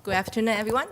Good afternoon, everyone.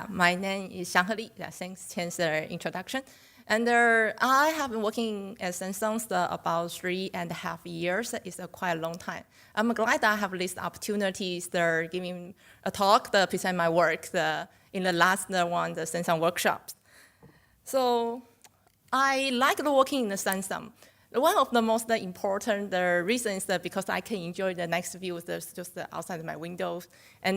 My name is Xianghe Li. Thanks, Chen's introduction. And I have been working at Samsung about 3.5 years. It's a quite a long time. I'm glad I have this opportunity to giving a talk to present my work in the last one, the Samsung workshops. So I like working in the Samsung. One of the most important reasons that because I can enjoy the next view that's just outside my windows. And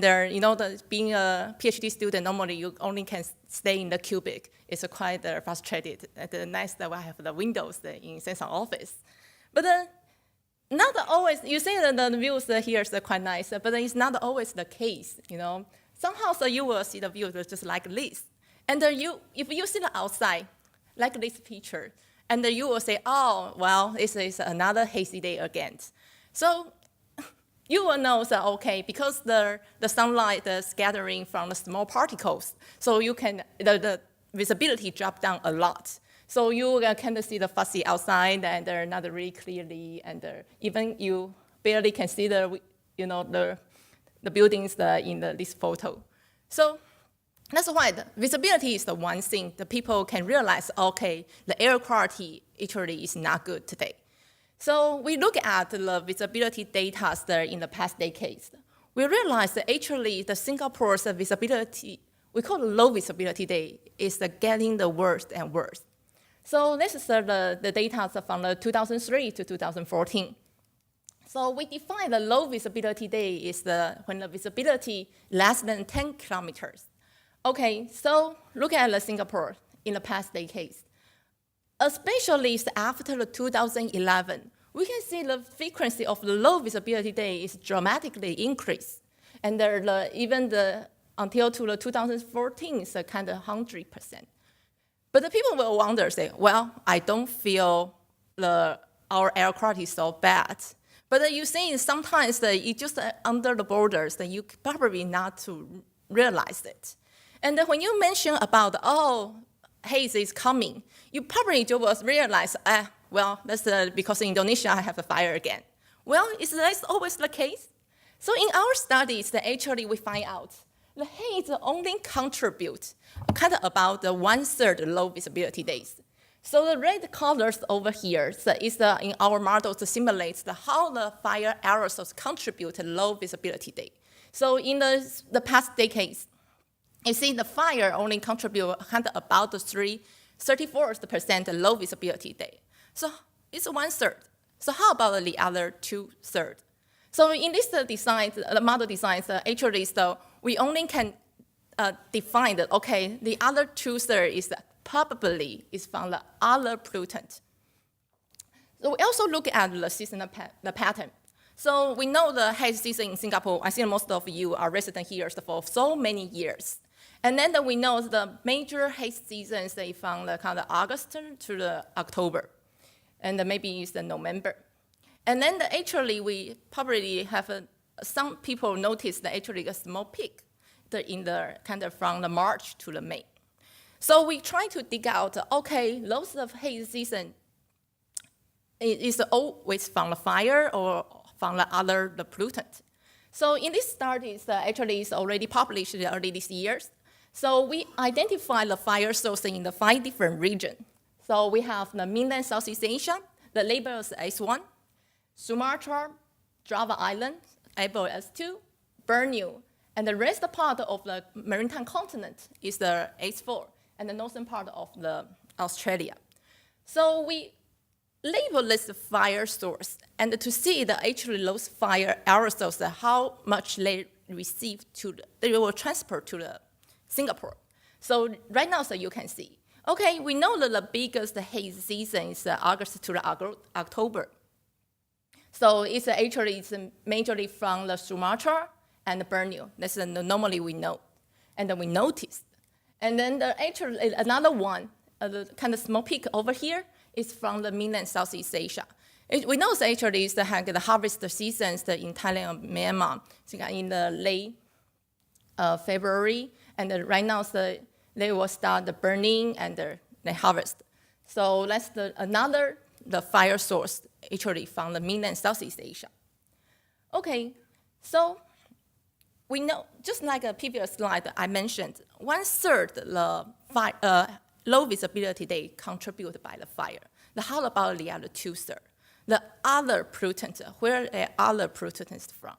being a PhD student, normally you only can stay in the cubic. It's quite frustrated. The nice that I have the windows in Samsung office. But not always, you see that the views here is quite nice, but it's not always the case, Somehow you will see the views just like this. And if you see the outside, like this picture, and you will say, oh, well, this is another hazy day again. So you will know that, okay, because the sunlight is scattering from the small particles, so the visibility drop down a lot. So you can see the fuzzy outside and they're not really clearly, and even you barely can see the buildings in this photo. So that's why the visibility is the one thing that people can realize, okay, the air quality actually is not good today. So we look at the visibility data in the past decades. We realize that actually the Singapore's visibility, we call it low visibility day, is getting the worse and worse. So this is the data from 2003 to 2014. So we define the low visibility day is when the visibility less than 10 kilometers. Okay, so look at Singapore in the past decades. Especially after 2011, we can see the frequency of the low visibility day is dramatically increased. And until to 2014, it's kind of 100%. But the people will wonder, say, well, I don't feel our air quality is so bad. But you see sometimes it's just under the borders that you probably not to realize it. And when you mention about, haze is coming, you probably just realize, well, that's because in Indonesia I have a fire again. Well, is that always the case? So in our studies, actually we find out the haze only contribute kind of about 1/3 low visibility days. So the red colors over here is in our models simulates how the fire aerosols contribute to low visibility day. So in the past decades, you see the fire only contribute kind of about 34% low visibility day. So it's 1/3. So how about the other 2/3? So in this design, the model designs, actually, so we only can define that, okay, the other 2/3 is probably is from the other pollutant. So we also look at the seasonal pattern. So we know the haze season in Singapore, I think most of you are resident here for so many years. And then we know the major haze seasons from the kind of August to the October, and maybe it's the November. And then actually we probably have some people notice that actually a small peak in the kind of from the March to the May. So we try to dig out, okay, those of haze season is always from the fire or from the other pollutant. So in this study, actually it's already published early this year. So we identify the fire source in the 5 different regions. So we have the mainland Southeast Asia, the label is S1, Sumatra, Java Island, label S2, Borneo, and the rest part of the maritime continent is the S4, and the northern part of the Australia. So we label this fire source, and to see actually those fire aerosols, how much they receive they will transfer to the Singapore. So right now, you can see, okay, we know that the biggest haze season is August to the October. So it's actually majorly from the Sumatra and the Borneo. That's normally we know, and then we noticed. And then actually another one, the kind of small peak over here is from the mainland Southeast Asia. We know actually the harvest seasons in Thailand and Myanmar in the late February. And right now, they will start the burning and the harvest. So that's the fire source actually from the mainland Southeast Asia. Okay, so we know, just like a previous slide I mentioned, 1/3 the low visibility day contributed by the fire. How about the other 2/3? The other pollutants, where are other pollutants from?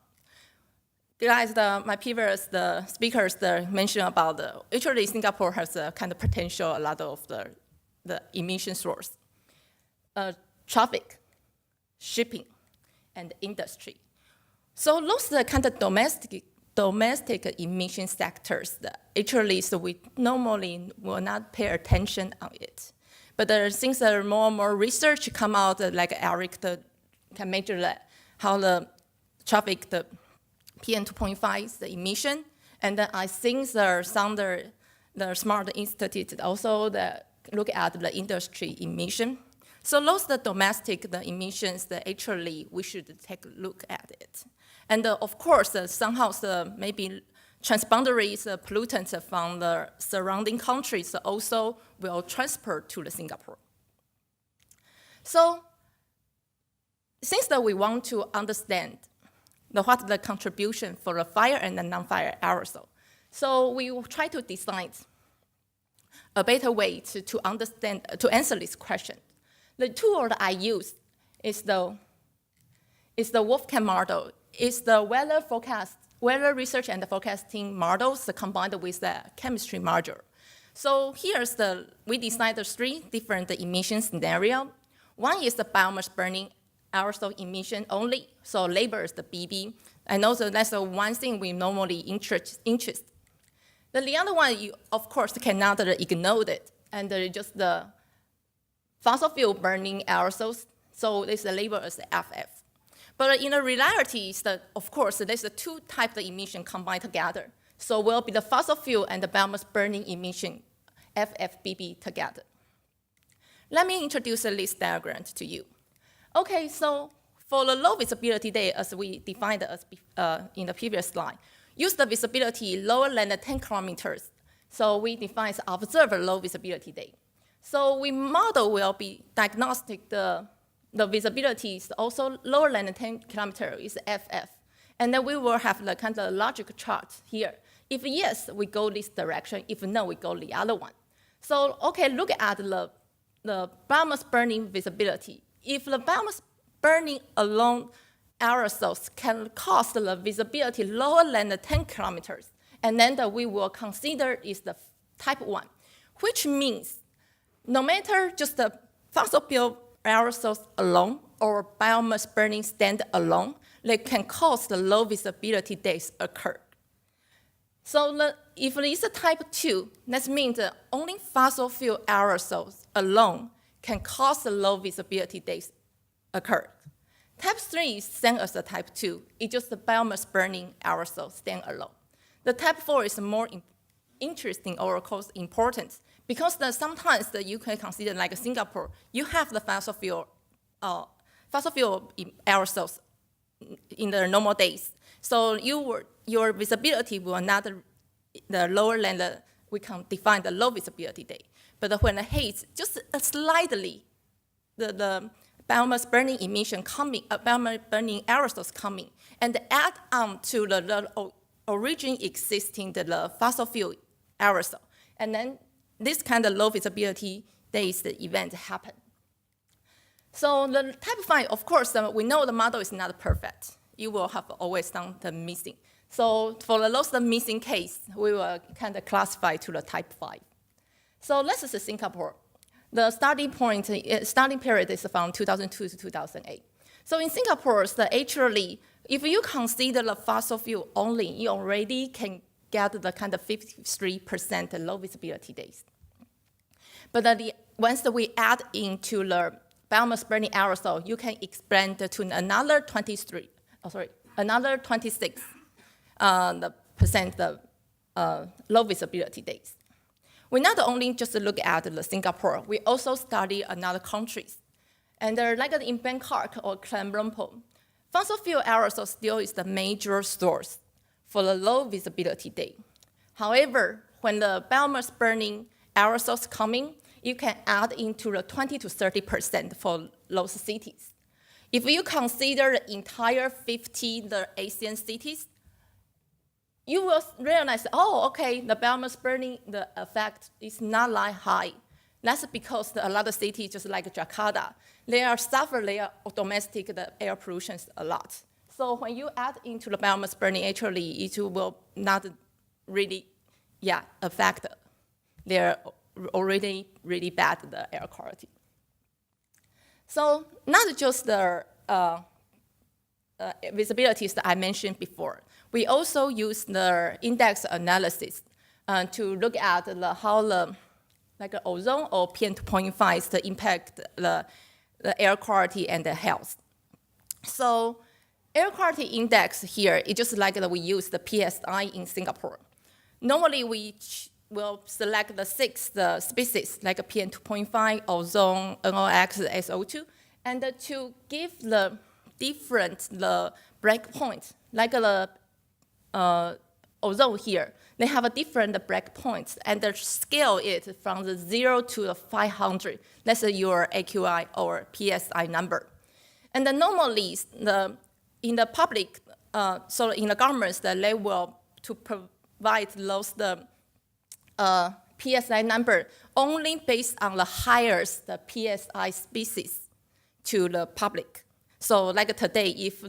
Guys, my previous speakers mentioned about actually Singapore has a kind of potential, a lot of the emission source. Traffic, shipping, and industry. So those are the kind of domestic emission sectors that actually so we normally will not pay attention on it. But there are things that are more and more research come out, like Eric can measure that, how the traffic, the PM2.5, the emission, and then I think there are some the Smart Institute also that look at the industry emission. So those are the domestic emissions that actually we should take a look at it. And of course, somehow maybe transboundary pollutants from the surrounding countries also will transfer to the Singapore. So since that we want to understand what the contribution for the fire and the non-fire aerosol, so we will try to design a better way to answer this question. The tool that I use is the Wolfram model. It's the weather research and the forecasting models combined with the chemistry module. So we designed the 3 different emission scenarios. One is the biomass burning aerosol emission only, so labeled the BB. And also that's the one thing we normally interest. The other one, you of course cannot ignore it, and just the fossil fuel burning aerosols, so it's labeled as FF. But in the reality, of course, there's 2 types of emission combined together. So will be the fossil fuel and the biomass burning emission, FFBB together. Let me introduce this diagram to you. Okay, so for the low visibility day, as we defined in the previous slide, use the visibility lower than 10 kilometers. So we define as observed low visibility day. So we model will be diagnostic the visibility is also lower than 10 kilometers is FF. And then we will have the kind of logic chart here. If yes, we go this direction. If no, we go the other one. So, okay, look at the biomass burning visibility. If the biomass burning alone aerosols can cause the visibility lower than 10 kilometers, and then we will consider is the type 1, which means no matter just the fossil fuel aerosols alone or biomass burning stand alone, they can cause the low visibility days occur. So if it's a type 2, that means that only fossil fuel aerosols alone can cause the low visibility days occur. Type 3 is same as the type 2. It's just the biomass burning aerosols stand alone. The type 4 is more interesting or of course important because sometimes you can consider like Singapore, you have the fossil fuel aerosols in the normal days. So your visibility will not the lower than we can define the low visibility day. But when the haze just slightly, the biomass burning emission coming, biomass burning aerosols coming, and add on to the origin existing the fossil fuel aerosol, and then this kind of low visibility days the event happen. So the type 5, of course, we know the model is not perfect. You will have always some missing. So for the loss of missing case, we will kind of classify to the type 5. So let's say Singapore. The starting period is from 2002 to 2008. So in Singapore, actually, if you consider the fossil fuel only, you already can get the kind of 53% low visibility days. But once we add into the biomass burning aerosol, you can expand to another 26% low visibility days. We not only just look at the Singapore, we also study another countries. And like in Bangkok or Kuala Lumpur, fossil fuel aerosol still is the major source for the low visibility day. However, when the biomass burning aerosols coming, you can add into the 20 to 30% for those cities. If you consider the entire 50 the Asian cities, you will realize, oh, okay, the biomass burning, the effect is not that high. That's because a lot of cities, just like Jakarta, they are domestic the air pollution a lot. So when you add into the biomass burning, actually, it will not really, affect their already really bad the air quality. So not just the visibilities that I mentioned before. We also use the index analysis to look at how the ozone or PM2.5 impact the air quality and the health. So air quality index here is just like we use the PSI in Singapore. Normally we will select the 6 species like PM2.5, ozone, NOx, SO2, and to give the different breakpoints, like the ozone here, they have a different breakpoints, and they scale it from the 0 to 500. That's your AQI or PSI number. And then normally, in the public, so in the governments, they will to provide those PSI number only based on the highest PSI species to the public. So like today, if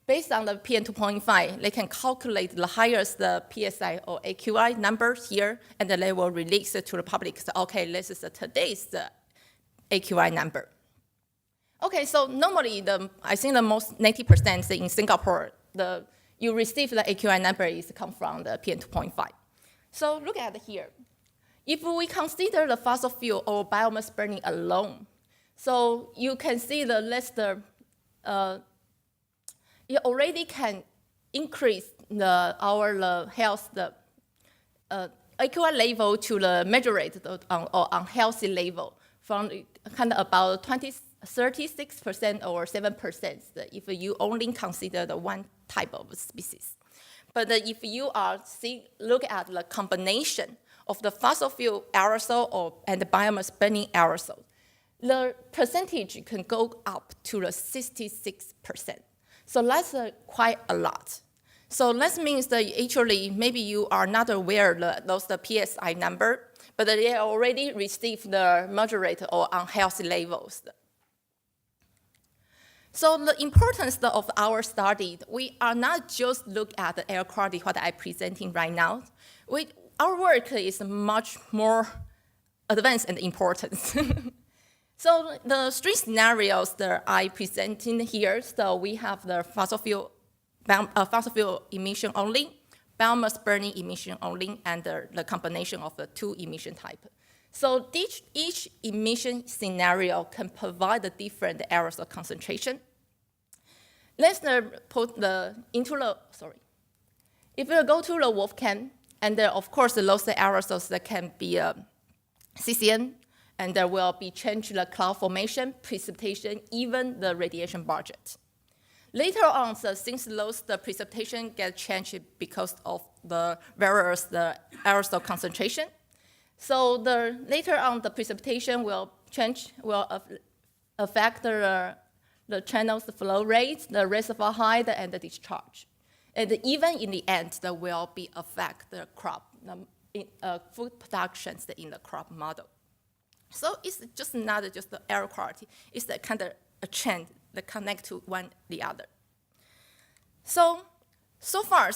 based on the PM2.5, they can calculate the highest PSI or AQI numbers here, and then they will release it to the public. So okay, this is today's AQI number. Okay, so normally I think the most 90% in Singapore, you receive the AQI number is come from the PM2.5. So look at here. If we consider the fossil fuel or biomass burning alone, so you can see the list, it already can increase our health, AQI level to the moderate or unhealthy level from kind of about 36% or 7% if you only consider the one type of species. But if you look at the combination of the fossil fuel aerosol and the biomass burning aerosol, the percentage can go up to the 66%. So that's quite a lot. So that means that actually maybe you are not aware of those the PSI number, but they already received the moderate or unhealthy levels. So the importance of our study, we are not just look at the air quality, what I'm presenting right now. Our work is much more advanced and important. So the 3 scenarios that I presented here, so we have the fossil fuel emission only, biomass burning emission only, and the combination of the 2 emission types. So each emission scenario can provide a different aerosol concentration. Let's put if you go to the Wolfcam, and of course those aerosols that can be CCN, and there will be change the cloud formation, precipitation, even the radiation budget. Later on, since the precipitation get changed because of the various aerosol concentration, so later on the precipitation will affect the channel's flow rate, the reservoir height, and the discharge. And even in the end, there will be affect the crop, food productions in the crop model. So it's just not just the air quality, it's the kind of a trend that connect to one the other. So far,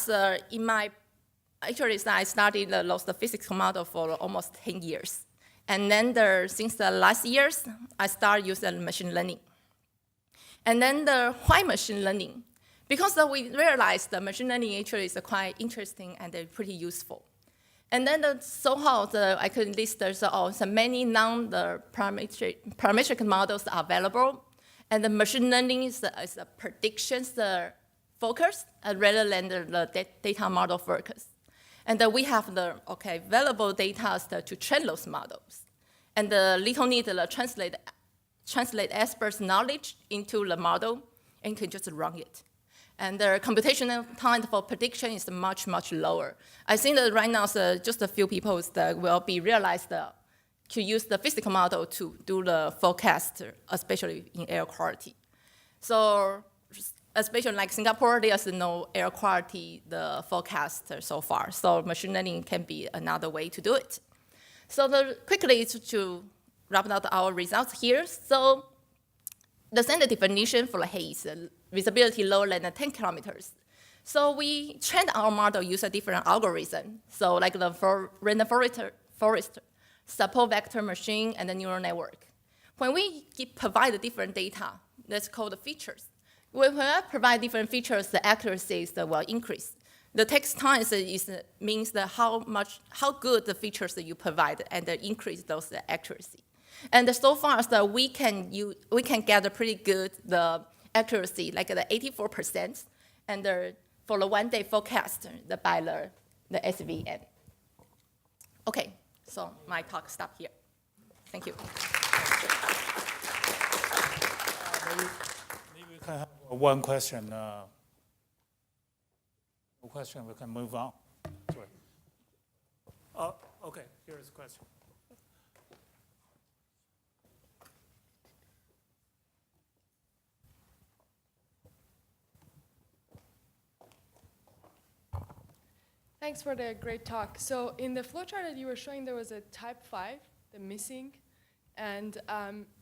I studied the physics model for almost 10 years. And then since the last years, I started using machine learning. And then why machine learning? Because we realized that machine learning actually is quite interesting and pretty useful. And then I could list so many parametric models are available. And the machine learning is a predictions focus rather than the data model focus. And we have available data to train those models. And little need to translate experts' knowledge into the model and can just run it. And the computational time for prediction is much, much lower. I think that right now, just a few people that will be realized to use the physical model to do the forecast, especially in air quality. So especially like Singapore, there's no air quality the forecast so far. So machine learning can be another way to do it. So quickly to wrap up our results here. So the standard definition for the haze, visibility lower than 10 kilometers. So we trained our model use a different algorithm. So like the random forest, support vector machine, and the neural network. When we provide the different data, that's called the features. When I provide different features, the accuracy will increase. The text time means how good the features that you provide and increase those accuracy. And so far, we can get a pretty good accuracy, like the 84%, and for the one-day forecast by the SVM. Okay, so my talk stopped here. Thank you. Maybe we can have one question. We can move on. Sorry. Okay, here's a question. Thanks for the great talk. So in the flowchart that you were showing, there was a type 5, the missing, and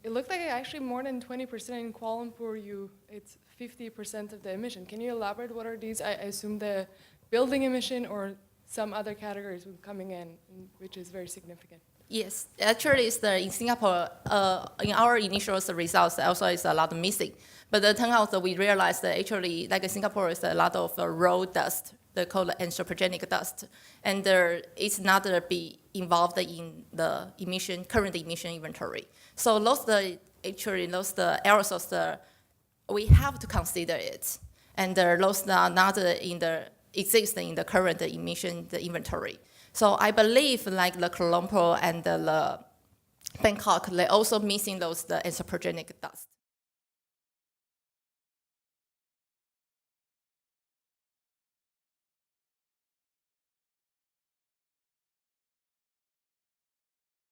it looked like actually more than 20% in Kuala Lumpur, it's 50% of the emission. Can you elaborate what are these? I assume the building emission or some other categories coming in, which is very significant. Yes, actually, in Singapore, in our initial results, also is a lot missing. But it turns out that we realized that actually, like in Singapore, is a lot of road dust, they call it anthropogenic dust, and it's not be involved in the current emission inventory. So those aerosols, we have to consider it, and those are not exist in the current emission inventory. So I believe like the Kuala Lumpur and the Bangkok, they're also missing the anthropogenic dust.